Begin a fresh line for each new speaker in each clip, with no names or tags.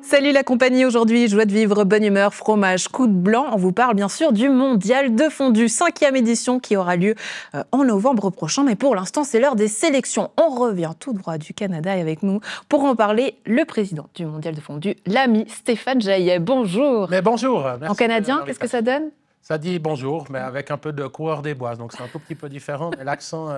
Salut la compagnie, aujourd'hui, joie de vivre, bonne humeur, fromage, coup de blanc. On vous parle bien sûr du Mondial de Fondue, 5e édition qui aura lieu en novembre prochain. Mais pour l'instant, c'est l'heure des sélections. On revient tout droit du Canada et avec nous pour en parler, le président du Mondial de Fondue, l'ami Stéphane Jaillet. Bonjour.
Mais bonjour. Merci.
En canadien, qu'est-ce que ça donne?
Ça dit bonjour, mais avec un peu de coureur des bois. Donc c'est un tout petit peu différent. Mais l'accent...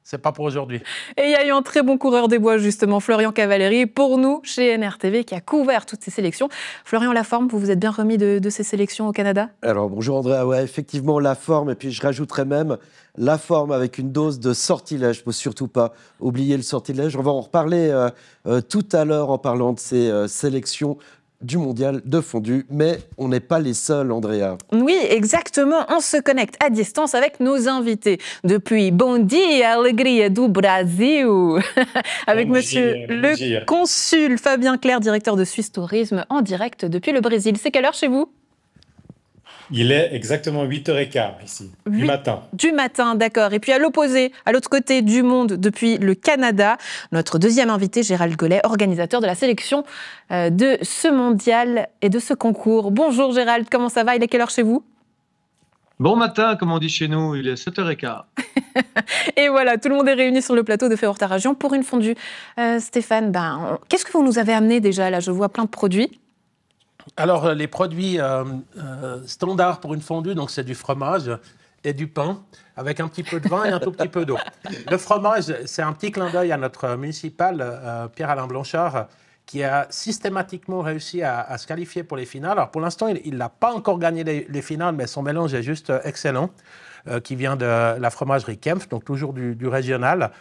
c'est pas pour aujourd'hui.
Et il y a eu un très bon coureur des bois, justement, Florian Cavalieri, pour nous, chez NRTV, qui a couvert toutes ces sélections. Florian, la forme, vous vous êtes bien remis de ces sélections au Canada?
Alors, bonjour Andrea, ouais, effectivement, la forme, et puis je rajouterais même la forme avec une dose de sortilège. Il ne faut surtout pas oublier le sortilège. On va en reparler tout à l'heure en parlant de ces sélections du Mondial de Fondue, mais on n'est pas les seuls, Andrea.
Oui, exactement. On se connecte à distance avec nos invités. Depuis Bom dia, alegria do Brasil, avec monsieur le consul Fabien Clerc, directeur de Suisse Tourisme, en direct depuis le Brésil. C'est quelle heure chez vous?
Il est exactement 8h15 ici, du matin.
Du matin, d'accord. Et puis à l'opposé, à l'autre côté du monde, depuis le Canada, notre deuxième invité, Gérald Gollet, organisateur de la sélection de ce mondial et de ce concours. Bonjour Gérald, comment ça va? Il est quelle heure chez vous?
Bon matin, comme on dit chez nous, il est 7h15.
Et voilà, tout le monde est réuni sur le plateau de Fay-Wortha-Région pour une fondue. Stéphane, qu'est-ce que vous nous avez amené déjà? Là, je vois plein de produits.
Alors, les produits standards pour une fondue, donc c'est du fromage et du pain, avec un petit peu de vin et un tout petit peu d'eau. Le fromage, c'est un petit clin d'œil à notre municipal, Pierre-Alain Blanchard, qui a systématiquement réussi à se qualifier pour les finales. Alors, pour l'instant, il n'a pas encore gagné les finales, mais son mélange est juste excellent, qui vient de la fromagerie Kempf, donc toujours du régional,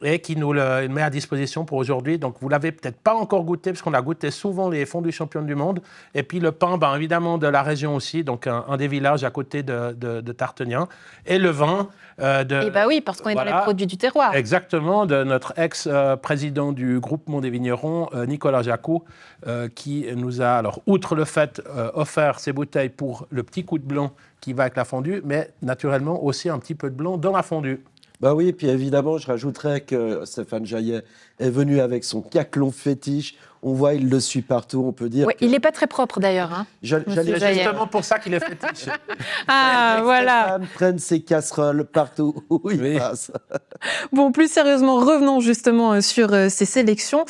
et qui nous le met à disposition pour aujourd'hui. Donc, vous ne l'avez peut-être pas encore goûté, parce qu'on a goûté souvent les fondues championnes du monde. Et puis, le pain, évidemment, de la région aussi, donc un des villages à côté de Tartenien. Et le vin
Et oui, parce qu'on est dans les produits du terroir.
Exactement, de notre ex-président du groupement des vignerons, Nicolas Jacot, qui nous a, alors, outre le fait, offert ces bouteilles pour le petit coup de blanc qui va avec la fondue, mais naturellement aussi un petit peu de blanc dans la fondue.
Oui, et puis évidemment, je rajouterais que Stéphane Jaillet est venu avec son caclon fétiche. On voit, il le suit partout, on peut dire.
Ouais, il n'est pas très propre d'ailleurs. Hein,
c'est justement pour ça qu'il est fétiche.
Voilà.
Stéphane prenne ses casseroles partout où il passe.
Bon, plus sérieusement, revenons justement sur ces sélections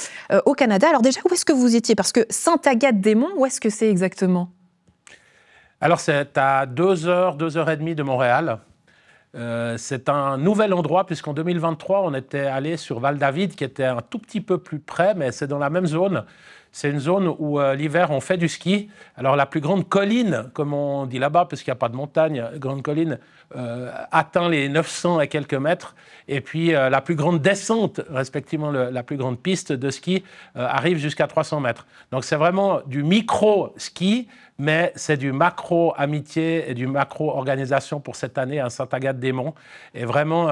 au Canada. Alors déjà, où est-ce que vous étiez? Parce que Sainte-Agathe-des-Monts, où est-ce que c'est exactement?
Alors, c'est à 2h, 2h30 de Montréal. C'est un nouvel endroit, puisqu'en 2023, on était allé sur Val-David, qui était un tout petit peu plus près, mais c'est dans la même zone. C'est une zone où l'hiver, on fait du ski. Alors, la plus grande colline, comme on dit là-bas, puisqu'il n'y a pas de montagne, grande colline, atteint les 900 et quelques mètres. Et puis, la plus grande descente, respectivement la plus grande piste de ski, arrive jusqu'à 300 mètres. Donc, c'est vraiment du micro-ski, mais c'est du macro-amitié et du macro-organisation pour cette année à Sainte-Agathe-des-Monts. Et vraiment,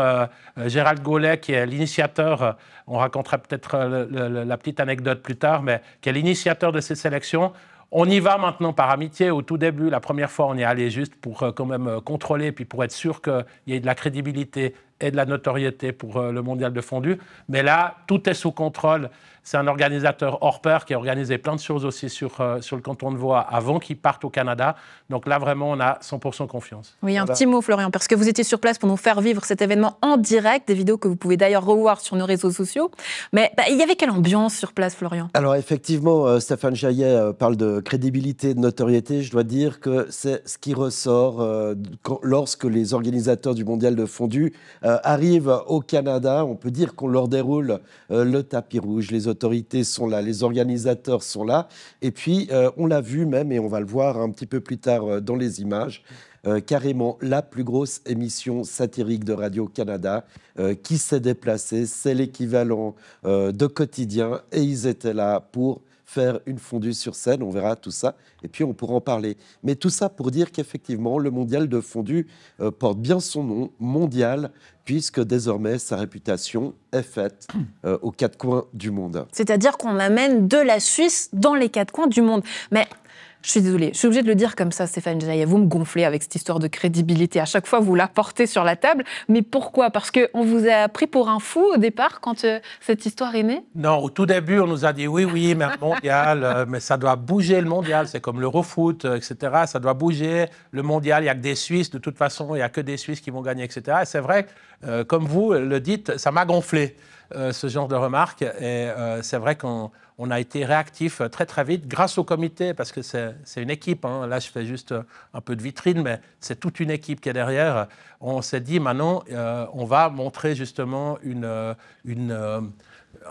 Gérald Gollet, qui est l'initiateur, on racontera peut-être la petite anecdote plus tard, mais qui est l'initiateur de ces sélections. On y va maintenant par amitié. Au tout début, la première fois, on y est allé juste pour quand même contrôler, puis pour être sûr qu'il y ait de la crédibilité et de la notoriété pour le mondial de fondue. Mais là, tout est sous contrôle. C'est un organisateur hors pair qui a organisé plein de choses aussi sur le canton de Vaud avant qu'il parte au Canada. Donc là, vraiment, on a 100% confiance.
Oui, un petit mot, Florian, parce que vous étiez sur place pour nous faire vivre cet événement en direct, des vidéos que vous pouvez d'ailleurs revoir sur nos réseaux sociaux. Mais il y avait quelle ambiance sur place, Florian?
Alors effectivement, Stéphane Jaillet parle de crédibilité, de notoriété. Je dois dire que c'est ce qui ressort lorsque les organisateurs du mondial de fondue arrivent au Canada. On peut dire qu'on leur déroule le tapis rouge. Les autorités sont là, les organisateurs sont là. Et puis, on l'a vu même, et on va le voir un petit peu plus tard dans les images, carrément la plus grosse émission satirique de Radio-Canada qui s'est déplacée. C'est l'équivalent de Quotidien. Et ils étaient là pour faire une fondue sur scène. On verra tout ça. Et puis, on pourra en parler. Mais tout ça pour dire qu'effectivement, le mondial de fondue porte bien son nom, mondial, puisque désormais, sa réputation est faite aux quatre coins du monde.
C'est-à-dire qu'on amène de la Suisse dans les quatre coins du monde. Mais Je suis désolée, je suis obligée de le dire comme ça, Stéphane Jaillet. Vous me gonflez avec cette histoire de crédibilité. À chaque fois, vous la portez sur la table. Mais pourquoi? Parce qu'on vous a pris pour un fou au départ quand cette histoire est née?
Non, au tout début, on nous a dit oui, mais un mondial, mais ça doit bouger le mondial. C'est comme l'Eurofoot, etc. Ça doit bouger. Le mondial, il n'y a que des Suisses. De toute façon, il n'y a que des Suisses qui vont gagner, etc. Et c'est vrai, comme vous le dites, ça m'a gonflé, ce genre de remarques. Et c'est vrai qu'on a été réactifs très, très vite grâce au comité, parce que c'est une équipe. Hein. Là, je fais juste un peu de vitrine, mais c'est toute une équipe qui est derrière. On s'est dit, maintenant, on va montrer justement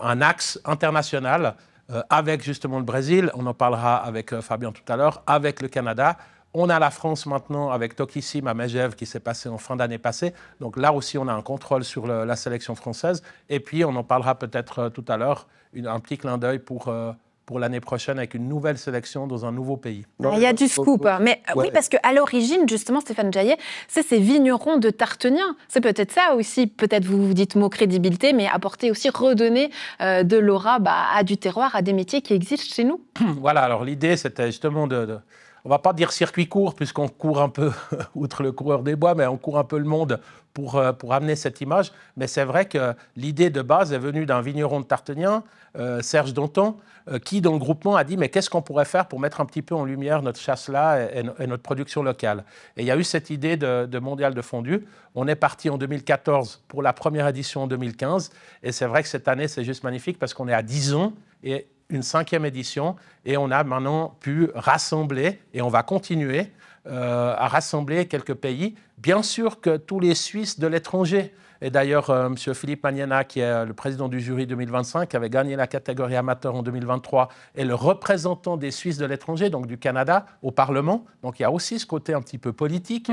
un axe international avec justement le Brésil. On en parlera avec Fabien tout à l'heure, avec le Canada. On a la France maintenant avec Tokissim à Megève qui s'est passé en fin d'année passée. Donc là aussi, on a un contrôle sur la sélection française. Et puis, on en parlera peut-être tout à l'heure, un petit clin d'œil pour l'année prochaine avec une nouvelle sélection dans un nouveau pays.
Il y a du scoop. Mais oui, parce qu'à l'origine, justement, Stéphane Jaillet, c'est ces vignerons de Tarteniens. C'est peut-être ça aussi, peut-être vous dites mot crédibilité, mais apporter aussi, redonner de l'aura à du terroir, à des métiers qui existent chez nous.
Voilà, alors l'idée, c'était justement on ne va pas dire circuit court, puisqu'on court un peu, outre le coureur des bois, mais on court un peu le monde pour amener cette image. Mais c'est vrai que l'idée de base est venue d'un vigneron de Tartenien, Serge Danton, qui, dans le groupement, a dit « Mais qu'est-ce qu'on pourrait faire pour mettre un petit peu en lumière notre chasse-là et notre production locale ?» Et il y a eu cette idée de mondial de fondue. On est parti en 2014 pour la première édition en 2015. Et c'est vrai que cette année, c'est juste magnifique parce qu'on est à 10 ans et une 5e édition, et on a maintenant pu rassembler, et on va continuer à rassembler quelques pays. Bien sûr que tous les Suisses de l'étranger, et d'ailleurs M. Philippe Magnana, qui est le président du jury 2025, qui avait gagné la catégorie amateur en 2023, est le représentant des Suisses de l'étranger, donc du Canada, au Parlement. Donc il y a aussi ce côté un petit peu politique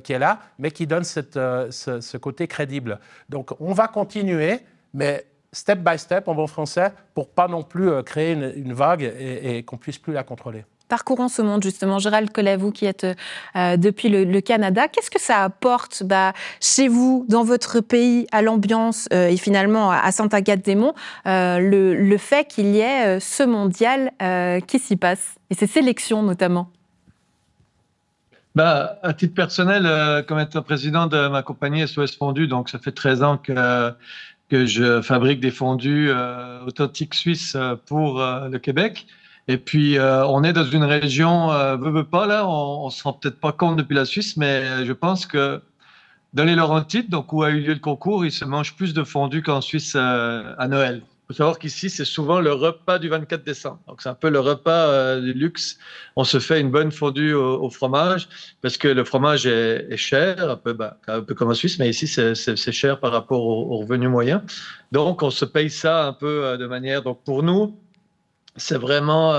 qui est là, mais qui donne ce côté crédible. Donc on va continuer, mais step by step, en bon français, pour pas non plus créer une vague et qu'on puisse plus la contrôler.
Parcourons ce monde, justement. Gérald Collet, vous qui êtes depuis le Canada, qu'est-ce que ça apporte chez vous, dans votre pays, à l'ambiance et finalement à Sainte-Agathe-des-Monts, le fait qu'il y ait ce mondial qui s'y passe, et ces sélections notamment?
À titre personnel, comme étant président de ma compagnie SOS Fondue, donc ça fait 13 ans que je fabrique des fondus authentiques suisses pour le Québec. Et puis, on est dans une région, veut pas, là, on se rend peut-être pas compte depuis la Suisse, mais je pense que dans les Laurentides, donc où a eu lieu le concours, il se mange plus de fondus qu'en Suisse à Noël. Il faut savoir qu'ici, c'est souvent le repas du 24 décembre. Donc, c'est un peu le repas du luxe. On se fait une bonne fondue au fromage parce que le fromage est cher, un peu comme en Suisse, mais ici, c'est cher par rapport au revenu moyen. Donc, on se paye ça un peu de manière... Donc, pour nous, c'est vraiment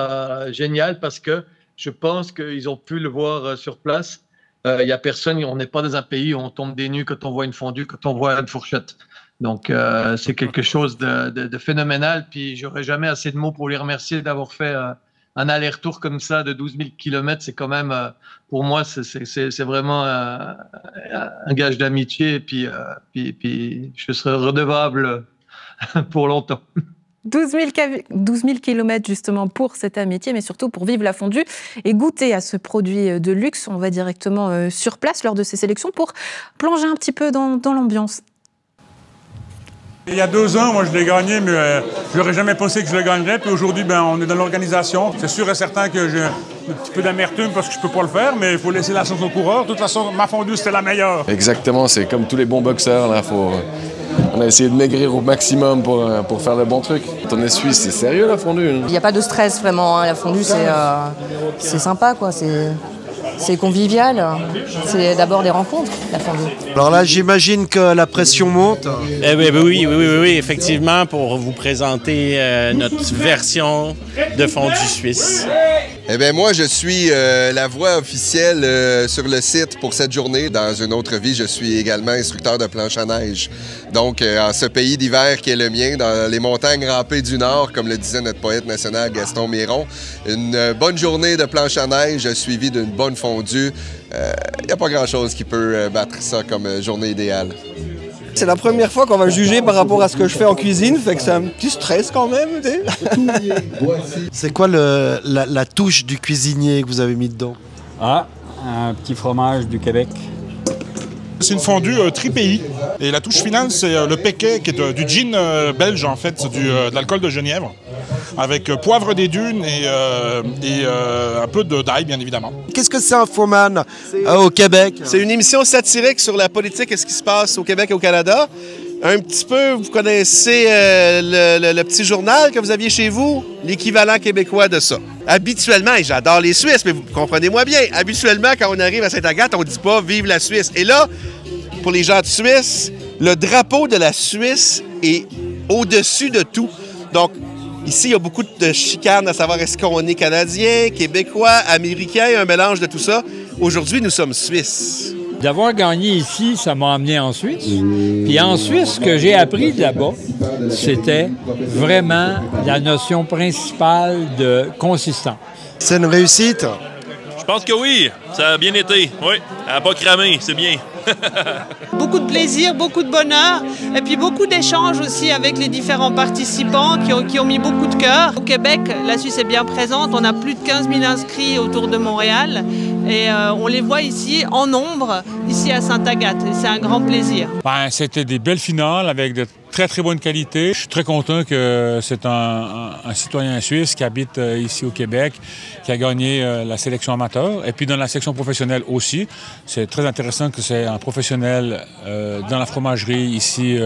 génial parce que je pense qu'ils ont pu le voir sur place. Il n'y a personne, on n'est pas dans un pays où on tombe des nues quand on voit une fondue, quand on voit une fourchette. Donc, c'est quelque chose de phénoménal. Puis, j'aurais jamais assez de mots pour les remercier d'avoir fait un aller-retour comme ça de 12 000 km. C'est quand même, pour moi, c'est vraiment un gage d'amitié. Puis, je serai redevable pour longtemps.
12 000 kilomètres justement pour cette amitié, mais surtout pour vivre la fondue et goûter à ce produit de luxe. On va directement sur place lors de ces sélections pour plonger un petit peu dans l'ambiance.
Il y a 2 ans, moi je l'ai gagné, mais je n'aurais jamais pensé que je le gagnerais. Puis aujourd'hui, on est dans l'organisation. C'est sûr et certain que j'ai un petit peu d'amertume parce que je ne peux pas le faire, mais il faut laisser la chance au coureur. De toute façon, ma fondue, c'était la meilleure.
Exactement, c'est comme tous les bons boxeurs. Là, on a essayé de maigrir au maximum pour faire le bon truc. Quand on est suisse, c'est sérieux la fondue.
Il n'y a pas de stress vraiment. La fondue, c'est sympa, quoi. C'est convivial. C'est d'abord des rencontres, la fondue.
Alors là, j'imagine que la pression monte.
Oui, effectivement, pour vous présenter notre version de fondue suisse.
Eh bien, moi, je suis la voix officielle sur le site pour cette journée. Dans une autre vie, je suis également instructeur de planche à neige. Donc, en ce pays d'hiver qui est le mien, dans les montagnes rampées du Nord, comme le disait notre poète national Gaston Miron, une bonne journée de planche à neige suivie d'une bonne fondue. Il n'y a pas grand-chose qui peut battre ça comme journée idéale.
C'est la première fois qu'on va juger par rapport à ce que je fais en cuisine, fait que c'est un petit stress quand même. Tu sais.
C'est quoi la touche du cuisinier que vous avez mis dedans?
Ah, un petit fromage du Québec.
C'est une fondue tri-pays. Et la touche finale, c'est le péquet, qui est du gin belge, en fait. C'est de l'alcool de genièvre, avec poivre des dunes et un peu d'ail, bien évidemment.
Qu'est-ce que c'est Infoman au Québec?
C'est une émission satirique sur la politique et ce qui se passe au Québec et au Canada. Un petit peu, vous connaissez le petit journal que vous aviez chez vous, l'équivalent québécois de ça. Habituellement, et j'adore les Suisses, mais vous comprenez-moi bien, habituellement, quand on arrive à Sainte-Agathe, on ne dit pas « Vive la Suisse ». Et là, pour les gens de Suisse, le drapeau de la Suisse est au-dessus de tout. Donc, ici, il y a beaucoup de chicanes à savoir est-ce qu'on est Canadien, Québécois, Américain, un mélange de tout ça. Aujourd'hui, nous sommes Suisses.
D'avoir gagné ici, ça m'a amené en Suisse. Puis en Suisse, ce que j'ai appris de là-bas, c'était vraiment la notion principale de consistance.
C'est une réussite?
Je pense que oui, ça a bien été. Oui, elle n'a pas cramé, c'est bien.
Beaucoup de plaisir, beaucoup de bonheur et puis beaucoup d'échanges aussi avec les différents participants qui ont mis beaucoup de cœur. Au Québec, la Suisse est bien présente, on a plus de 15 000 inscrits autour de Montréal et on les voit ici en nombre, ici à Sainte-Agathe. C'est un grand plaisir.
C'était des belles finales avec de très bonne qualité. Je suis très content que c'est un citoyen suisse qui habite ici au Québec, qui a gagné la sélection amateur et puis dans la section professionnelle aussi. C'est très intéressant que c'est un professionnel dans la fromagerie ici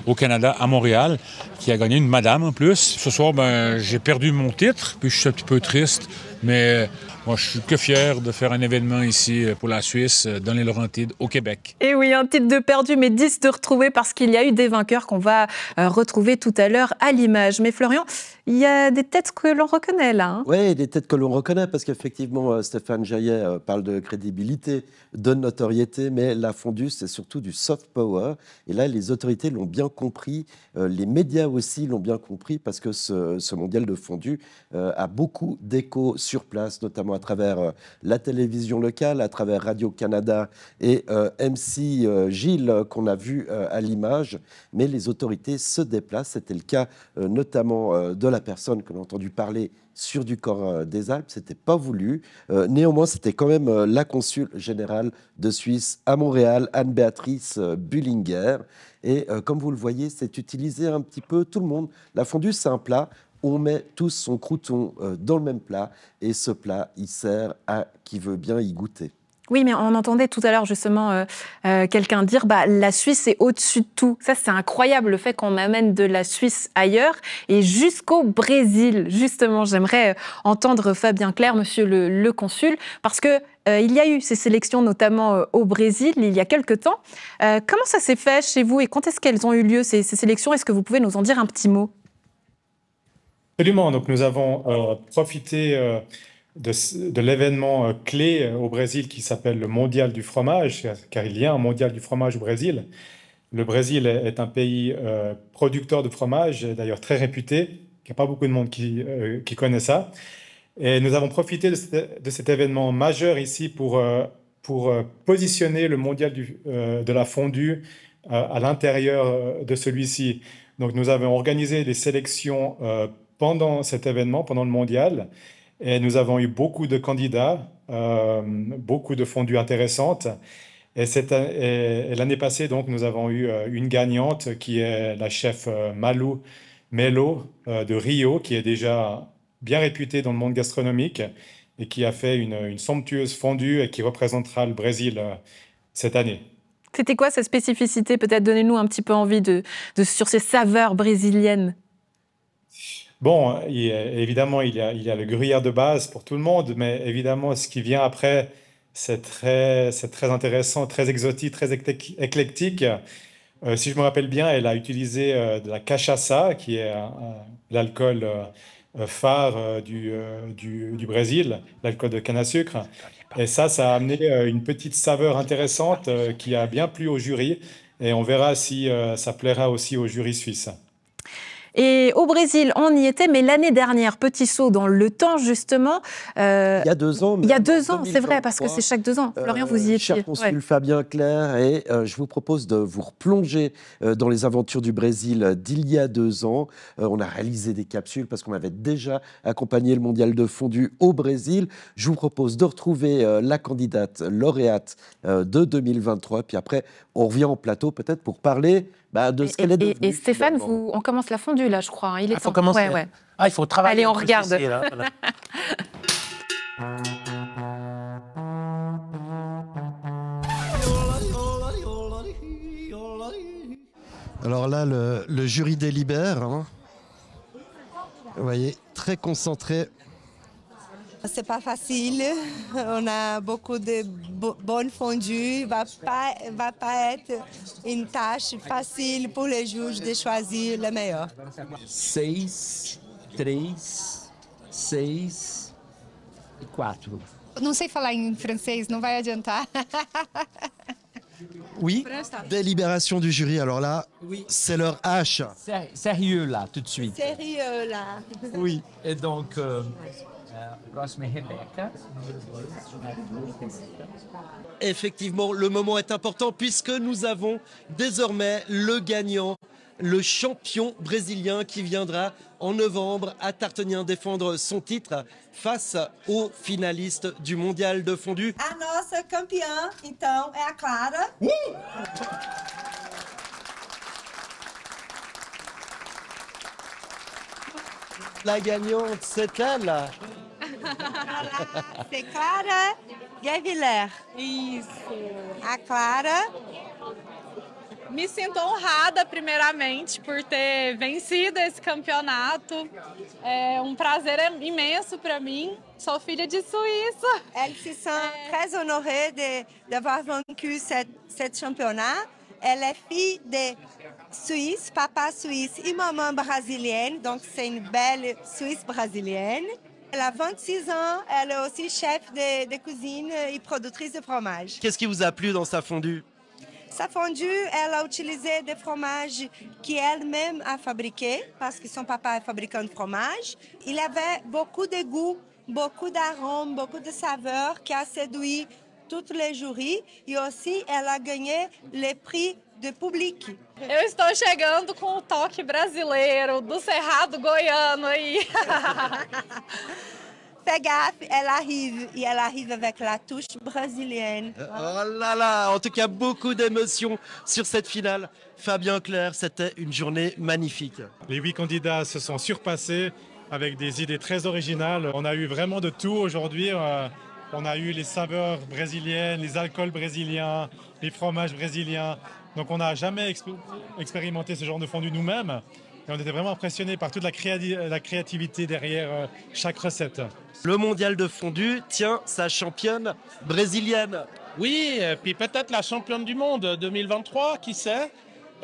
au Canada, à Montréal, qui a gagné une madame en plus. Ce soir, j'ai perdu mon titre, puis je suis un petit peu triste, mais moi, je suis que fier de faire un événement ici pour la Suisse, dans les Laurentides, au Québec.
Et oui, un titre de perdu, mais 10 de retrouvé, parce qu'il y a eu des vainqueurs qu'on va retrouver tout à l'heure à l'image. Mais Florian, il y a des têtes que l'on reconnaît là. Hein.
Oui, des têtes que l'on reconnaît, parce qu'effectivement, Stéphane Jaillet parle de crédibilité, de notoriété, mais la fondue, c'est surtout du soft power. Et là, les autorités l'ont bien compris, les médias aussi l'ont bien compris, parce que ce mondial de fondue a beaucoup d'écho sur place, notamment à travers la télévision locale, à travers Radio-Canada et MC Gilles qu'on a vu à l'image. Mais les autorités se déplacent. C'était le cas notamment de la personne que l'on a entendu parler sur du corps des Alpes. C'était pas voulu. Néanmoins, c'était quand même la consul générale de Suisse à Montréal, Anne-Béatrice Bullinger. Et comme vous le voyez, c'est utilisé un petit peu tout le monde. La fondue, c'est un plat. On met tous son crouton dans le même plat et ce plat, il sert à qui veut bien y goûter.
Oui, mais on entendait tout à l'heure justement quelqu'un dire la Suisse est au-dessus de tout. Ça, c'est incroyable, le fait qu'on amène de la Suisse ailleurs et jusqu'au Brésil. Justement, j'aimerais entendre Fabien Clerc, monsieur le consul, parce que il y a eu ces sélections, notamment au Brésil, il y a quelque temps. Comment ça s'est fait chez vous et quand est-ce qu'elles ont eu lieu, ces sélections? Est-ce que vous pouvez nous en dire un petit mot?
Absolument. Donc, nous avons profité de l'événement clé au Brésil qui s'appelle le Mondial du fromage, car il y a un Mondial du fromage au Brésil. Le Brésil est un pays producteur de fromage, d'ailleurs très réputé. Il n'y a pas beaucoup de monde qui connaît ça. Et nous avons profité de cet événement majeur ici pour positionner le Mondial de la fondue à l'intérieur de celui-ci. Donc, nous avons organisé des sélections pendant cet événement, pendant le mondial, et nous avons eu beaucoup de candidats, beaucoup de fondues intéressantes. Et l'année passée, donc, nous avons eu une gagnante qui est la chef Malu Melo de Rio, qui est déjà bien réputée dans le monde gastronomique et qui a fait une somptueuse fondue et qui représentera le Brésil cette année.
C'était quoi sa spécificité? Peut-être donnez-nous un petit peu envie sur ces saveurs brésiliennes.
Bon, évidemment, il y a le gruyère de base pour tout le monde, mais évidemment, ce qui vient après, c'est très intéressant, très exotique, très éclectique. Si je me rappelle bien, elle a utilisé de la cachaça, qui est l'alcool phare du Brésil, l'alcool de canne à sucre. Et ça a amené une petite saveur intéressante qui a bien plu au jury. Et on verra si ça plaira aussi au jury suisse.
Et au Brésil, on y était, mais l'année dernière, petit saut dans le temps, justement.
Il y a 2 ans.
Il y a 2 ans, c'est vrai, parce que c'est chaque 2 ans. Florian, vous y étiez.
Cher consul Fabien Clerc, et je vous propose de vous replonger dans les aventures du Brésil d'il y a 2 ans. On a réalisé des capsules parce qu'on avait déjà accompagné le mondial de fondu au Brésil. Je vous propose de retrouver la candidate lauréate de 2023. Puis après, on revient en plateau peut-être pour parler de ce qu'elle est devenue.
Et Stéphane, on commence la fondue là, je crois. Hein. Il est temps.
Faut commencer.
Ouais.
Ah, il faut travailler.
Allez, on regarde.
Ici, là, voilà.
Alors là, le jury délibère. Hein. Vous voyez, très concentré.
C'est pas facile. On a beaucoup de bonnes fondues. Va pas être une tâche facile pour les juges de choisir le meilleur.
6, 3, 6 e 4.
Não sei falar em francês, não vai adiantar.
Oui, délibération du jury. Alors là, c'est leur H.
Sérieux là, tout de suite.
Sérieux là.
Oui. Et donc, próxima est Rebecca.
Effectivement, le moment est important puisque nous avons désormais le gagnant, le champion brésilien qui viendra en novembre à Tartanien défendre son titre face aux finalistes du mondial de fondu.
A nossa campeã, então, é a Clara.
La gagnante, c'est elle.
C'est Clara Gueviller.
Isso.
A Clara.
Me sinto honrada, primeiramente, por ter vencido esse campeonato. É um prazer imenso para mim. Sou filha de Suíça.
Elle se sent très honorée d'avoir vaincu ce championnat. Elle est fille de Suisse, papa suisse et maman brésilienne. Donc, c'est une belle Suisse brésilienne. Elle a 26 ans. Elle est aussi chef de cuisine et productrice de fromage.
Qu'est-ce qui vous a plu dans sa fondue?
Sa fondue, elle a utilisé des fromages qu'elle-même a fabriqués, parce que son papa est fabricant de fromage. Il avait beaucoup de goût, beaucoup d'arômes, beaucoup de saveurs qui a séduit tous les jurys. Et aussi, elle a gagné les prix de public.
Eu estou chegando com o toque brasileiro, do Cerrado goiano aí.
Fais gaffe, elle arrive avec la touche brésilienne.
Oh là là, en tout cas, beaucoup d'émotions sur cette finale. Fabien Clerc, c'était une journée magnifique.
Les 8 candidats se sont surpassés avec des idées très originales. On a eu vraiment de tout aujourd'hui. On a eu les saveurs brésiliennes, les alcools brésiliens, les fromages brésiliens. Donc on n'a jamais expérimenté ce genre de fondue nous-mêmes. Et on était vraiment impressionnés par toute la créativité derrière chaque recette.
Le mondial de fondu tient sa championne brésilienne.
Oui, puis peut-être la championne du monde 2023, qui sait.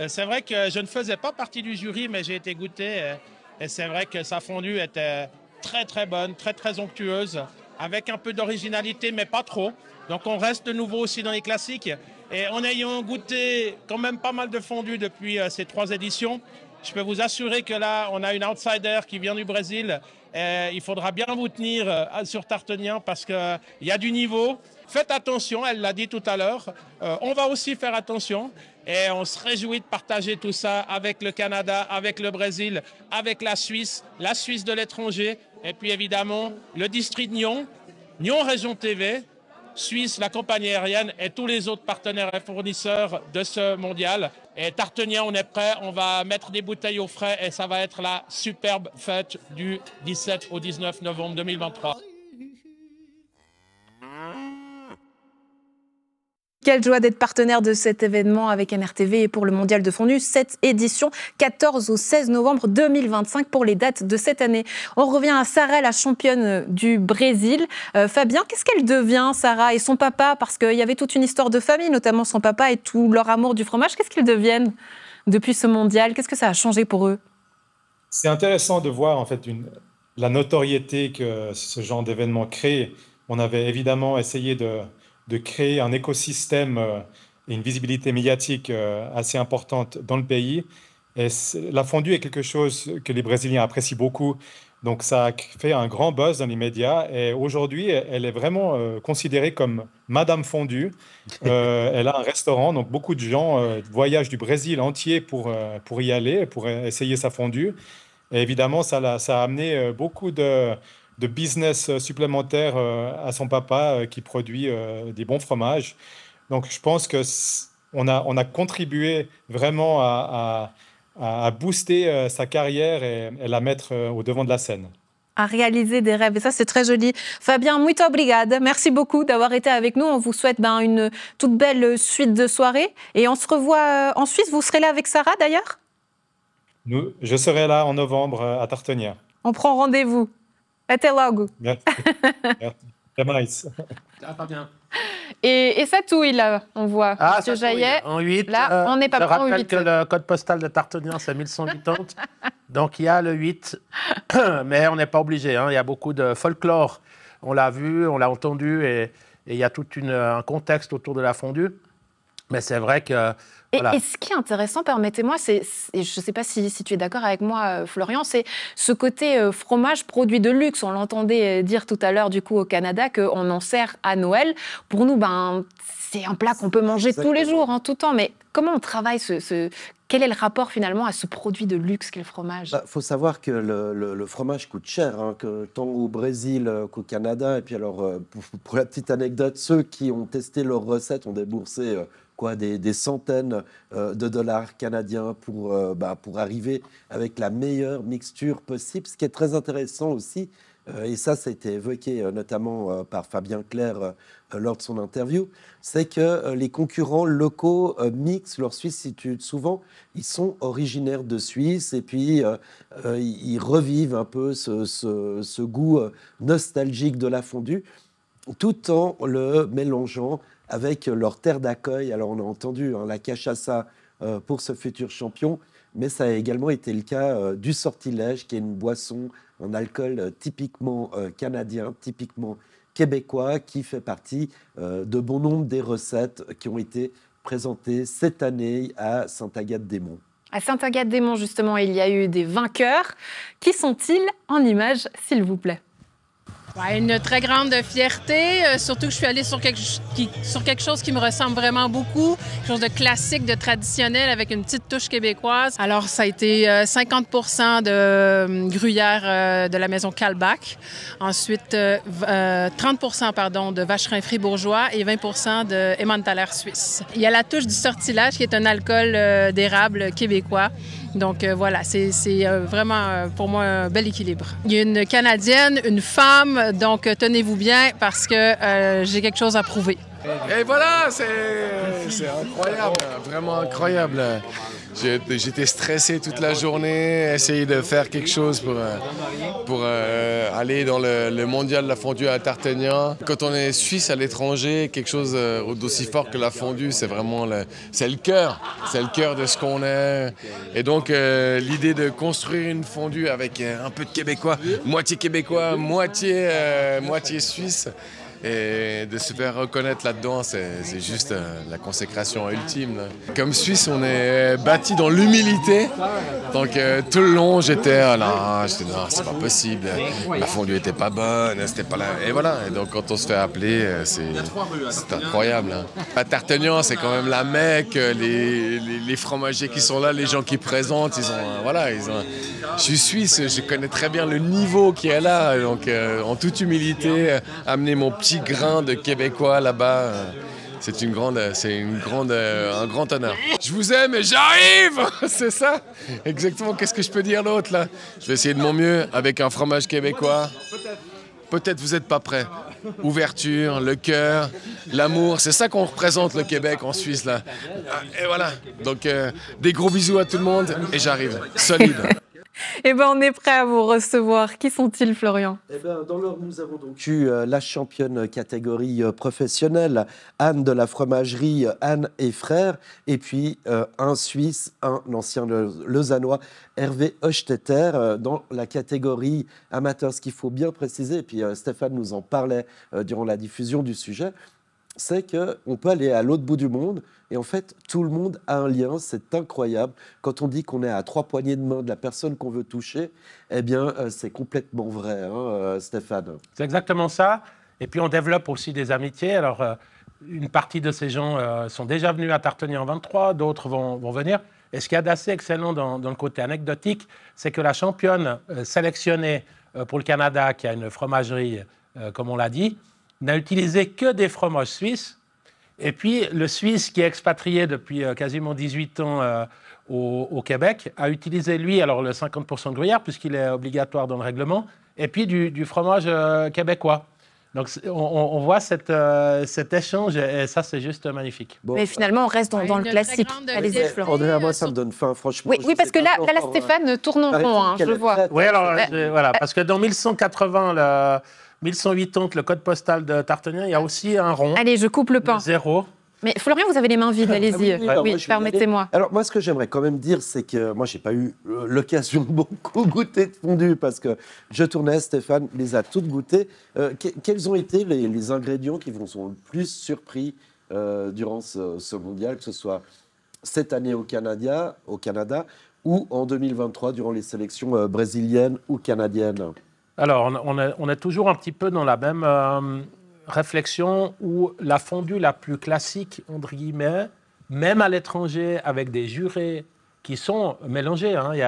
C'est vrai que je ne faisais pas partie du jury, mais j'ai été goûter. Et c'est vrai que sa fondue était très très bonne, très très onctueuse, avec un peu d'originalité, mais pas trop. Donc on reste de nouveau aussi dans les classiques. Et en ayant goûté quand même pas mal de fondues depuis ces 3 éditions, je peux vous assurer que là, on a une outsider qui vient du Brésil. Et il faudra bien vous tenir sur Tartanien parce qu'il y a du niveau. Faites attention, elle l'a dit tout à l'heure. On va aussi faire attention. Et on se réjouit de partager tout ça avec le Canada, avec le Brésil, avec la Suisse de l'étranger. Et puis évidemment, le district Nyon, Nyon Région TV, Suisse, la compagnie aérienne et tous les autres partenaires et fournisseurs de ce mondial. Et Tartanien, on est prêt, on va mettre des bouteilles au frais et ça va être la superbe fête du 17 au 19 novembre 2023.
Quelle joie d'être partenaire de cet événement avec NRTV et pour le Mondial de Fondu, cette édition 14 au 16 novembre 2025 pour les dates de cette année. On revient à Sarah, la championne du Brésil. Fabien, qu'est-ce qu'elle devient, Sarah, et son papa? Parce qu'il y avait toute une histoire de famille, notamment son papa et tout leur amour du fromage. Qu'est-ce qu'ils deviennent depuis ce mondial? Qu'est-ce que ça a changé pour eux?
C'est intéressant de voir en fait la notoriété que ce genre d'événement crée. On avait évidemment essayé de créer un écosystème et une visibilité médiatique assez importante dans le pays. Et la fondue est quelque chose que les Brésiliens apprécient beaucoup. Donc ça a fait un grand buzz dans les médias. Et aujourd'hui, elle est vraiment considérée comme Madame Fondue. Elle a un restaurant, donc beaucoup de gens voyagent du Brésil entier pour y aller, pour essayer sa fondue. Et évidemment, ça a amené beaucoup de business supplémentaire à son papa qui produit des bons fromages. Donc je pense qu'on a contribué vraiment à booster sa carrière et la mettre au devant de la scène.
À réaliser des rêves. Et ça, c'est très joli. Fabien, muito obrigada. Merci beaucoup d'avoir été avec nous. On vous souhaite une toute belle suite de soirée. Et on se revoit en Suisse. Vous serez là avec Sarah, d'ailleurs?
Je serai là en novembre à Tartagna.
On prend rendez-vous. Até logo.
Merci. Très nice.
Fabien.
Et ça touille, là, on voit. Monsieur Jaillet,
en 8.
là, on n'est pas prêt en 8.
Je rappelle que le code postal de Tartagnan, c'est 1180. Donc, il y a le 8. Mais on n'est pas obligé. Hein. Il y a beaucoup de folklore. On l'a vu, on l'a entendu. Et il y a tout un contexte autour de la fondue. Mais c'est vrai que... Voilà.
Et ce qui est intéressant, permettez-moi, et je ne sais pas si tu es d'accord avec moi, Florian, c'est ce côté fromage produit de luxe. On l'entendait dire tout à l'heure, du coup, au Canada, qu'on en sert à Noël. Pour nous, c'est un plat qu'on peut manger tous les jours, en tout temps. Mais comment on travaille Quel est le rapport, finalement, à ce produit de luxe qu'est le fromage?
Faut savoir que le fromage coûte cher, hein, tant au Brésil qu'au Canada. Et puis alors, pour la petite anecdote, ceux qui ont testé leur recette ont déboursé... des centaines de dollars canadiens pour arriver avec la meilleure mixture possible. Ce qui est très intéressant aussi, et ça a été évoqué notamment par Fabien Clerc lors de son interview, c'est que les concurrents locaux mixent leur Suisse-situde. Souvent, ils sont originaires de Suisse et puis ils revivent un peu ce goût nostalgique de la fondue, tout en le mélangeant avec leur terre d'accueil. Alors on a entendu la cachaça pour ce futur champion, mais ça a également été le cas du sortilège, qui est une boisson en alcool typiquement canadien, typiquement québécois, qui fait partie de bon nombre des recettes qui ont été présentées cette année à Sainte-Agathe-des-Monts.
À Sainte-Agathe-des-Monts, justement, il y a eu des vainqueurs. Qui sont-ils en images, s'il vous plaît?
Ouais, une très grande fierté, surtout que je suis allée sur quelque chose qui me ressemble vraiment beaucoup, quelque chose de classique, de traditionnel, avec une petite touche québécoise. Alors, ça a été 50% de gruyère de la maison Kalbach, ensuite 30% de vacherin fribourgeois et 20% de Emmentaler suisse. Il y a la touche du sortilège, qui est un alcool d'érable québécois. Donc voilà, c'est vraiment pour moi un bel équilibre. Il y a une Canadienne, une femme, donc tenez-vous bien parce que j'ai quelque chose à prouver.
Et voilà, c'est incroyable, vraiment incroyable. J'étais stressé toute la journée, essayer de faire quelque chose pour aller dans le mondial de la fondue à Tartagnan. Quand on est suisse à l'étranger, quelque chose d'aussi fort que la fondue, c'est vraiment le cœur de ce qu'on est. Et donc l'idée de construire une fondue avec un peu de québécois, moitié suisse, et de se faire reconnaître là-dedans, c'est juste la consécration ultime. Là. Comme Suisse, on est bâti dans l'humilité. Donc tout le long, j'étais non, c'est pas possible. La fondue était pas bonne, c'était pas là. Et voilà. Et donc quand on se fait appeler, c'est incroyable. Hein. À Tartagnan, c'est quand même la Mecque. Les fromagers qui sont là, les gens qui présentent, je suis suisse, je connais très bien le niveau qui est là. Donc en toute humilité, amener mon petit grain de québécois là-bas, c'est un grand honneur. Je vous aime et j'arrive. C'est ça, exactement. Qu'est-ce que je peux dire d'autre là? Je vais essayer de mon mieux avec un fromage québécois. Peut-être vous n'êtes pas prêts. Ouverture, le cœur, l'amour, c'est ça qu'on représente le Québec en Suisse là. Et voilà. Donc des gros bisous à tout le monde et j'arrive. Solide.
Eh bien, on est prêt à vous recevoir. Qui sont-ils, Florian?
Eh ben, dans l'ordre, nous avons donc eu la championne catégorie professionnelle, Anne de la fromagerie Anne et Frères, et puis un Suisse, un ancien Lausannois, Hervé Hochstetter, dans la catégorie amateur. Ce qu'il faut bien préciser, et puis Stéphane nous en parlait durant la diffusion du sujet, c'est qu'on peut aller à l'autre bout du monde et en fait, tout le monde a un lien. C'est incroyable. Quand on dit qu'on est à 3 poignées de main de la personne qu'on veut toucher, eh bien, c'est complètement vrai, hein, Stéphane.
C'est exactement ça. Et puis, on développe aussi des amitiés. Alors, une partie de ces gens sont déjà venus à Tartagnan en 23, d'autres vont venir. Et ce qu'il y a d'assez excellent dans le côté anecdotique, c'est que la championne sélectionnée pour le Canada, qui a une fromagerie, comme on l'a dit, n'a utilisé que des fromages suisses. Et puis, le Suisse, qui est expatrié depuis quasiment 18 ans au Québec, a utilisé, lui, alors le 50% de gruyère, puisqu'il est obligatoire dans le règlement, et puis du fromage québécois. Donc, on voit cet échange, et ça, c'est juste magnifique.
Bon, mais finalement, on reste dans le classique.
Allez-y, Florent. Moi, ça me donne faim, franchement.
Oui, parce que là, Stéphane tourne en rond, hein, je le vois.
Oui, alors, voilà, parce que dans 1180, 1180, le code postal de Tartagnan, il y a aussi un rond.
Allez, je coupe le pain.
0.
Mais Florian, vous avez les mains vides, allez-y. Oui, permettez-moi.
Alors, moi, ce que j'aimerais quand même dire, c'est que moi, je n'ai pas eu l'occasion de beaucoup goûter de fondue parce que je tournais, Stéphane les a toutes goûtées. Quels ont été les ingrédients qui vous ont le plus surpris durant ce mondial, que ce soit cette année au Canada ou en 2023 durant les sélections brésiliennes ou canadiennes?
Alors, on est toujours un petit peu dans la même réflexion où la fondue la plus classique, entre guillemets, même à l'étranger, avec des jurés qui sont mélangés. Hein. Il y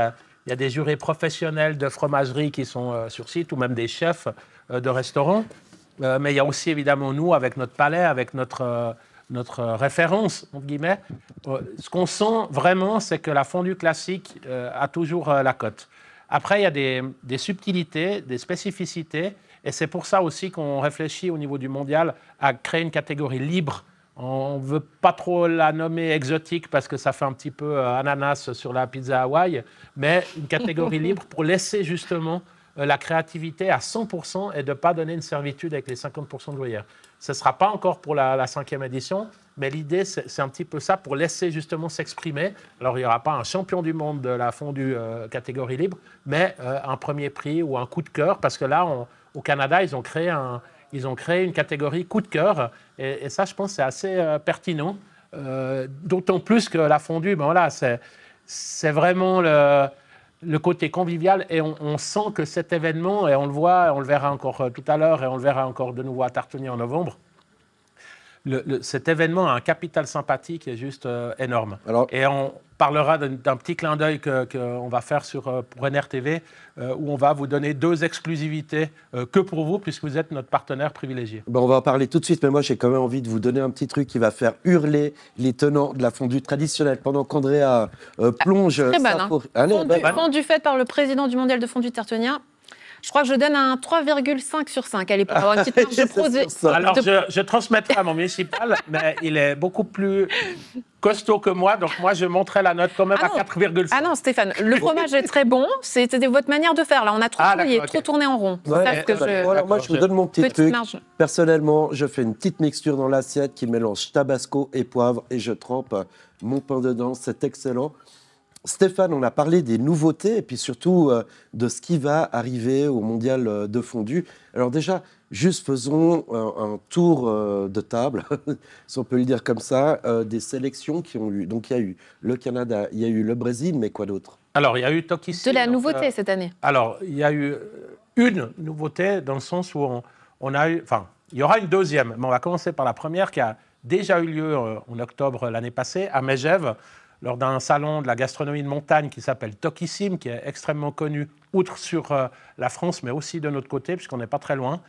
a des jurés professionnels de fromagerie qui sont sur site, ou même des chefs de restaurants. Mais il y a aussi, évidemment, nous, avec notre palais, avec notre référence, entre guillemets. Ce qu'on sent vraiment, c'est que la fondue classique a toujours la cote. Après, il y a des subtilités, des spécificités, et c'est pour ça aussi qu'on réfléchit au niveau du mondial à créer une catégorie libre. On ne veut pas trop la nommer exotique parce que ça fait un petit peu ananas sur la pizza Hawaï, mais une catégorie libre pour laisser justement la créativité à 100% et de ne pas donner une servitude avec les 50% de gruyère. Ce ne sera pas encore pour la 5e édition, mais l'idée, c'est un petit peu ça, pour laisser justement s'exprimer. Alors, il n'y aura pas un champion du monde de la fondue catégorie libre, mais un premier prix ou un coup de cœur, parce que là, au Canada, ils ont créé une catégorie coup de cœur, et ça, je pense, c'est assez pertinent, d'autant plus que la fondue, ben voilà, c'est vraiment le côté convivial, et on sent que cet événement, et on le voit, on le verra encore tout à l'heure, et on le verra encore de nouveau à Tartagnan en novembre, cet événement a un capital sympathie qui est juste énorme. Et on parlera d'un petit clin d'œil qu'on va faire pour NRTV, où on va vous donner 2 exclusivités que pour vous, puisque vous êtes notre partenaire privilégié.
On va en parler tout de suite, mais moi j'ai quand même envie de vous donner un petit truc qui va faire hurler les tenants de la fondue traditionnelle pendant qu'Andrea plonge.
Très bonne. Fondue faite par le président du mondial de fondue Tartagnan. Je crois que je donne un 3,5 sur 5. Allez, pour avoir une petite marge de progression.
Alors, je transmettrai à mon municipal, mais il est beaucoup plus costaud que moi, donc moi, je monterai la note quand même à 4,5.
Ah non, Stéphane, le fromage est très bon. C'était votre manière de faire. Là, on a trop trop tourné en rond.
Alors, moi, je vous donne mon petit truc. Personnellement, je fais une petite mixture dans l'assiette qui mélange tabasco et poivre et je trempe mon pain dedans. C'est excellent. Stéphane, on a parlé des nouveautés et puis surtout de ce qui va arriver au mondial de fondue. Alors déjà, juste faisons un tour de table, si on peut le dire comme ça, des sélections qui ont eu. Donc il y a eu le Canada, il y a eu le Brésil, mais quoi d'autre?
Alors il y a eu Tokissim.
De la nouveauté cette année.
Alors il y a eu une nouveauté dans le sens où on a eu... Enfin, il y aura une deuxième, mais on va commencer par la première qui a déjà eu lieu en octobre l'année passée à Megève, lors d'un salon de la gastronomie de montagne qui s'appelle Tokissim, qui est extrêmement connu, outre sur la France, mais aussi de notre côté, puisqu'on n'est pas très loin,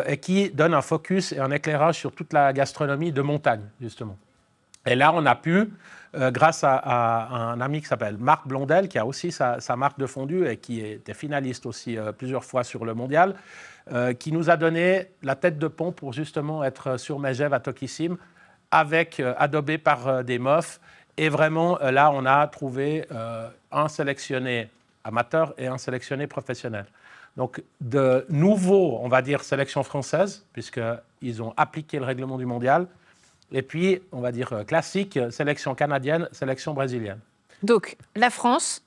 et qui donne un focus et un éclairage sur toute la gastronomie de montagne, justement. Et là, on a pu, grâce à un ami qui s'appelle Marc Blondel, qui a aussi sa marque de fondue et qui était finaliste aussi plusieurs fois sur le mondial, qui nous a donné la tête de pont pour justement être sur Megève à Tokissim, adobé par des MOF. Et vraiment, là, on a trouvé un sélectionné amateur et un sélectionné professionnel. Donc, de nouveau, on va dire, sélection française, puisqu'ils ont appliqué le règlement du mondial. Et puis, on va dire classique, sélection canadienne, sélection brésilienne.
Donc, la France,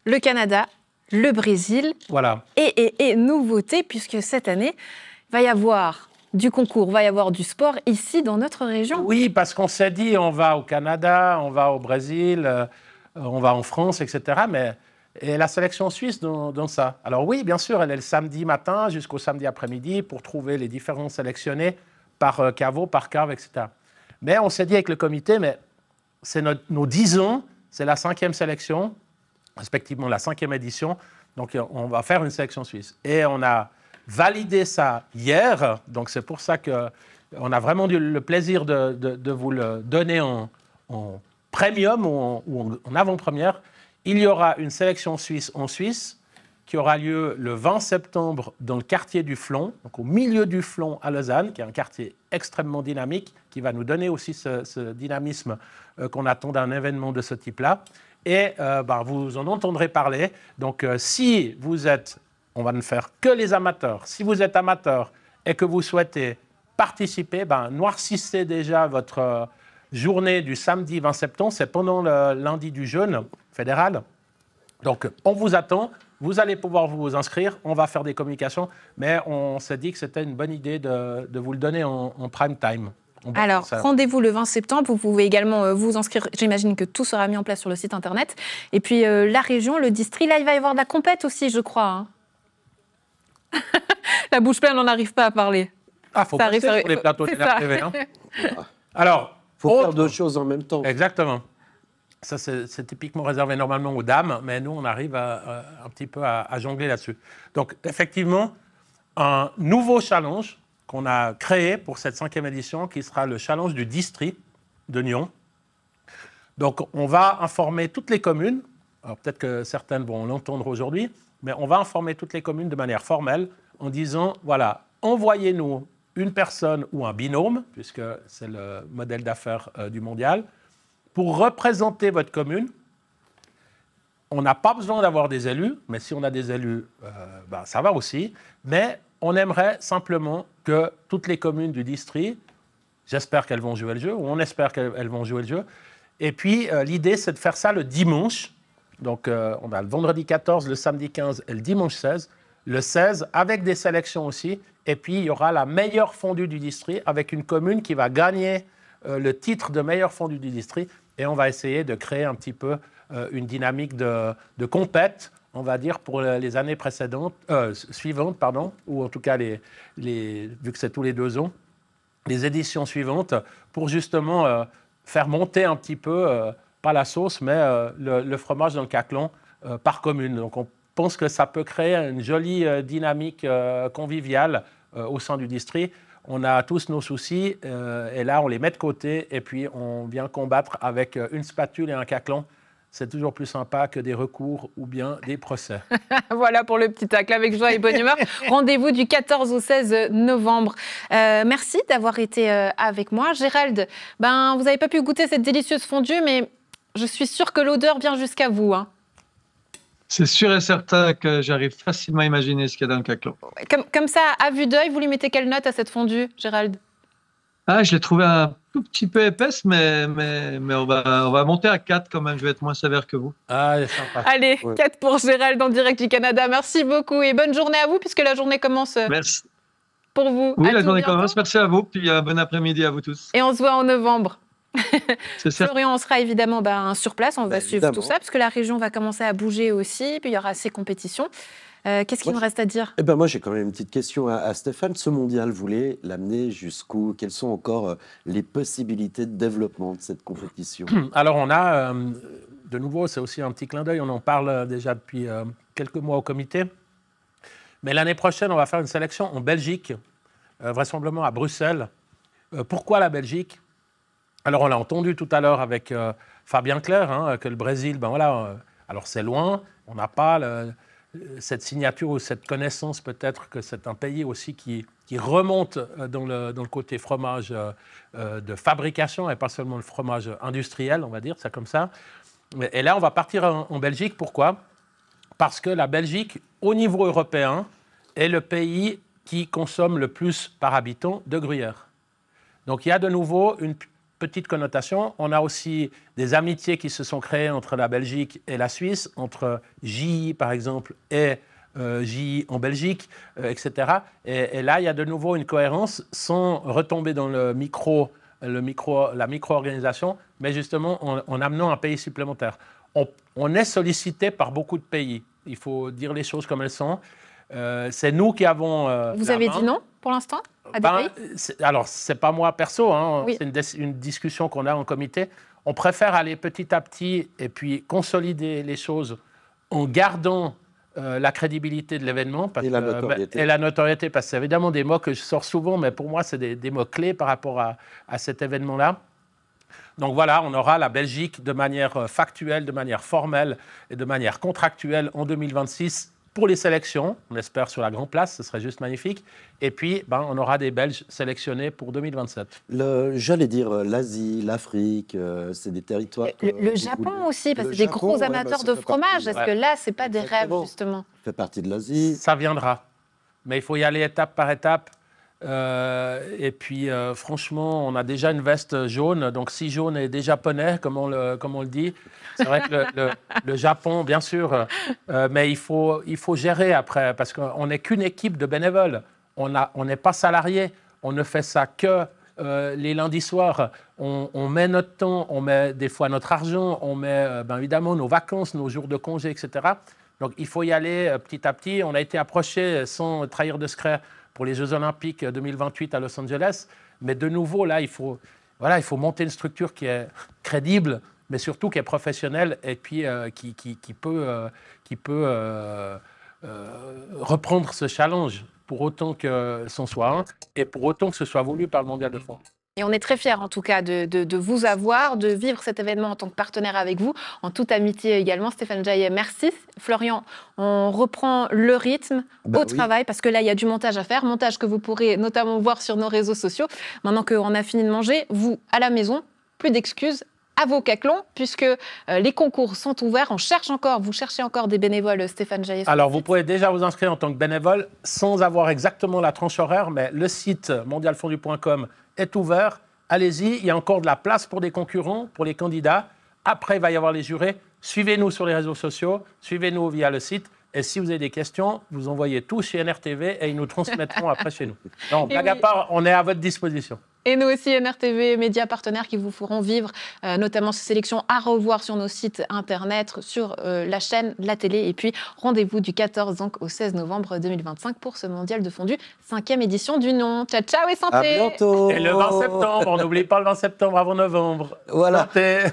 le Canada, le Brésil.
Voilà.
Et nouveauté, puisque cette année, il va y avoir du concours. Il va y avoir du sport ici, dans notre région.
Oui, parce qu'on s'est dit, on va au Canada, on va au Brésil, on va en France, etc. Et la sélection suisse dans ça. Alors oui, bien sûr, elle est le samedi matin jusqu'au samedi après-midi pour trouver les différents sélectionnés par caveau, par cave, etc. Mais on s'est dit avec le comité, mais c'est nos 10 ans, c'est la 5e sélection, respectivement la 5e édition. Donc on va faire une sélection suisse. Et on a validé ça hier, donc c'est pour ça qu'on a vraiment eu le plaisir de vous le donner en premium ou en avant-première. Il y aura une sélection suisse en Suisse qui aura lieu le 20 septembre dans le quartier du Flon, donc au milieu du Flon à Lausanne, qui est un quartier extrêmement dynamique, qui va nous donner aussi ce dynamisme qu'on attend d'un événement de ce type-là. Et vous en entendrez parler. Donc si vous êtes, on va ne faire que les amateurs, si vous êtes amateur et que vous souhaitez participer, noircissez déjà votre journée du samedi 20 septembre, c'est pendant le lundi du jeûne fédéral. Donc on vous attend, vous allez pouvoir vous inscrire, on va faire des communications, mais on s'est dit que c'était une bonne idée de vous le donner en prime time.
Alors, rendez-vous le 20 septembre. Vous pouvez également vous inscrire. J'imagine que tout sera mis en place sur le site internet. Et puis, la région, le district, là, il va y avoir de la compète aussi, je crois. Hein. La bouche pleine, on n'arrive pas à parler.
Ah, faut passer sur les plateaux de la TV. Hein. Alors,
faut faire deux choses en même temps.
Exactement. Ça, c'est typiquement réservé normalement aux dames, mais nous, on arrive un petit peu à jongler là-dessus. Donc, effectivement, un nouveau challenge qu'on a créé pour cette 5e édition, qui sera le challenge du district de Nyon. Donc, on va informer toutes les communes. Alors, peut-être que certaines vont l'entendre aujourd'hui, mais on va informer toutes les communes de manière formelle en disant, voilà, envoyez-nous une personne ou un binôme, puisque c'est le modèle d'affaires du mondial, pour représenter votre commune. On n'a pas besoin d'avoir des élus, mais si on a des élus, ça va aussi. Mais on aimerait simplement que toutes les communes du district, j'espère qu'elles vont jouer le jeu, ou on espère qu'elles vont jouer le jeu. Et puis, l'idée, c'est de faire ça le dimanche. Donc, on a le vendredi 14, le samedi 15 et le dimanche 16. Le 16, avec des sélections aussi. Et puis, il y aura la meilleure fondue du district, avec une commune qui va gagner le titre de meilleure fondue du district. Et on va essayer de créer un petit peu une dynamique de compète, on va dire, pour les années suivantes, ou en tout cas, vu que c'est tous les 2 ans, les éditions suivantes, pour justement faire monter un petit peu, pas la sauce, mais le fromage dans le caclon par commune. Donc on pense que ça peut créer une jolie dynamique conviviale au sein du district. On a tous nos soucis, et là, on les met de côté, et puis on vient combattre avec une spatule et un caclon. C'est toujours plus sympa que des recours ou bien des procès.
Voilà pour le petit tacle avec joie et bonne humeur. Rendez-vous du 14 au 16 novembre. Merci d'avoir été avec moi. Gérald, vous n'avez pas pu goûter cette délicieuse fondue, mais je suis sûre que l'odeur vient jusqu'à vous. Hein.
C'est sûr et certain que j'arrive facilement à imaginer ce qu'il y a dans le caclon.
Comme ça, à vue d'œil, vous lui mettez quelle note à cette fondue, Gérald?
Je l'ai trouvé un tout petit peu épaisse, mais on va monter à 4 quand même. Je vais être moins sévère que vous.
Sympa.
Allez, 4 pour Gérald en direct du Canada. Merci beaucoup et bonne journée à vous, puisque la journée commence.
Merci.
Pour vous.
Oui, la journée commence. Merci à vous. Puis bon après-midi à vous tous.
Et on se voit en novembre.
C'est ça.
Florian, on sera évidemment sur place, on va suivre tout ça, parce que la région va commencer à bouger aussi, puis il y aura ces compétitions. Qu'est-ce qu'il nous reste à dire?
Moi, j'ai quand même une petite question à Stéphane. Ce mondial, vous voulez l'amener jusqu'où? Quelles sont encore les possibilités de développement de cette compétition?
Alors, on a, de nouveau, c'est aussi un petit clin d'œil, on en parle déjà depuis quelques mois au comité, mais l'année prochaine, on va faire une sélection en Belgique, vraisemblablement à Bruxelles. Pourquoi la Belgique? Alors, on l'a entendu tout à l'heure avec Fabien Clair, que le Brésil, alors c'est loin, on n'a pas cette signature ou cette connaissance, peut-être que c'est un pays aussi qui remonte dans le côté fromage de fabrication et pas seulement le fromage industriel, on va dire, c'est comme ça. Et là, on va partir en Belgique. Pourquoi? Parce que la Belgique, au niveau européen, est le pays qui consomme le plus par habitant de gruyère. Donc, il y a de nouveau une petite connotation. On a aussi des amitiés qui se sont créées entre la Belgique et la Suisse, entre JI, par exemple, et J en Belgique, etc. Et là, il y a de nouveau une cohérence sans retomber dans la micro-organisation, mais justement en amenant un pays supplémentaire. On est sollicité par beaucoup de pays. Il faut dire les choses comme elles sont. C'est nous qui avons...
Vous avez dit non pour l'instant à des pays ?
Alors, ce n'est pas moi perso, hein,
Oui.
c'est une discussion qu'on a en comité. On préfère aller petit à petit et puis consolider les choses en gardant la crédibilité de l'événement
Et la notoriété.
et la notoriété, parce que c'est évidemment des mots que je sors souvent, mais pour moi, c'est des mots clés par rapport à cet événement-là. Donc voilà, on aura la Belgique de manière factuelle, de manière formelle et de manière contractuelle en 2026 pour les sélections. On espère sur la grande place, ce serait juste magnifique. Et puis, on aura des Belges sélectionnés pour 2027.
J'allais dire l'Asie, l'Afrique, c'est des territoires...
Le Japon aussi, parce que des gros amateurs de fromage. Est-ce que là, ce n'est pas des rêves, justement ?
Ça fait partie de l'Asie.
Ça viendra. Mais il faut y aller étape par étape. Et puis, franchement, on a déjà une veste jaune. Donc, si jaune est des Japonais, comme on le dit, c'est vrai que le Japon, bien sûr, mais il faut gérer après, parce qu'on n'est qu'une équipe de bénévoles. On n'est pas salariés. On ne fait ça que les lundis soirs. On met notre temps, on met des fois notre argent, on met évidemment nos vacances, nos jours de congé, etc. Donc, il faut y aller petit à petit. On a été approché, sans trahir de secret, pour les Jeux Olympiques 2028 à Los Angeles. Mais de nouveau, là, il faut monter une structure qui est crédible, mais surtout qui est professionnelle et puis qui peut reprendre ce challenge pour autant que c'en soit un et pour autant que ce soit voulu par le Mondial de fond.
Et on est très fiers, en tout cas, de vous avoir, de vivre cet événement en tant que partenaire avec vous, en toute amitié également. Stéphane Jaillet, merci. Florian, on reprend le rythme au travail, parce que là, il y a du montage à faire, montage que vous pourrez notamment voir sur nos réseaux sociaux. Maintenant qu'on a fini de manger, vous, à la maison, plus d'excuses, à vos caclons, puisque les concours sont ouverts. Vous cherchez encore des bénévoles, Stéphane Jaillet.
Alors, vous pouvez déjà vous inscrire en tant que bénévole, sans avoir exactement la tranche horaire, mais le site mondialfondu.com est ouvert, allez-y, il y a encore de la place pour des concurrents, pour les candidats. Après, il va y avoir les jurés. Suivez-nous sur les réseaux sociaux, suivez-nous via le site. Et si vous avez des questions, vous envoyez tout chez NRTV et ils nous transmettront après chez nous. Non, blague à part, on est à votre disposition.
Et nous aussi, NRTV, médias partenaires qui vous feront vivre notamment ces sélections à revoir sur nos sites internet, sur la chaîne, la télé. Et puis, rendez-vous du 14 donc, au 16 novembre 2025 pour ce Mondial de Fondu, 5e édition du nom. Ciao, ciao et santé!
À bientôt!
Et le 20 septembre, on n'oublie pas le 20 septembre avant novembre.
Voilà.
Santé.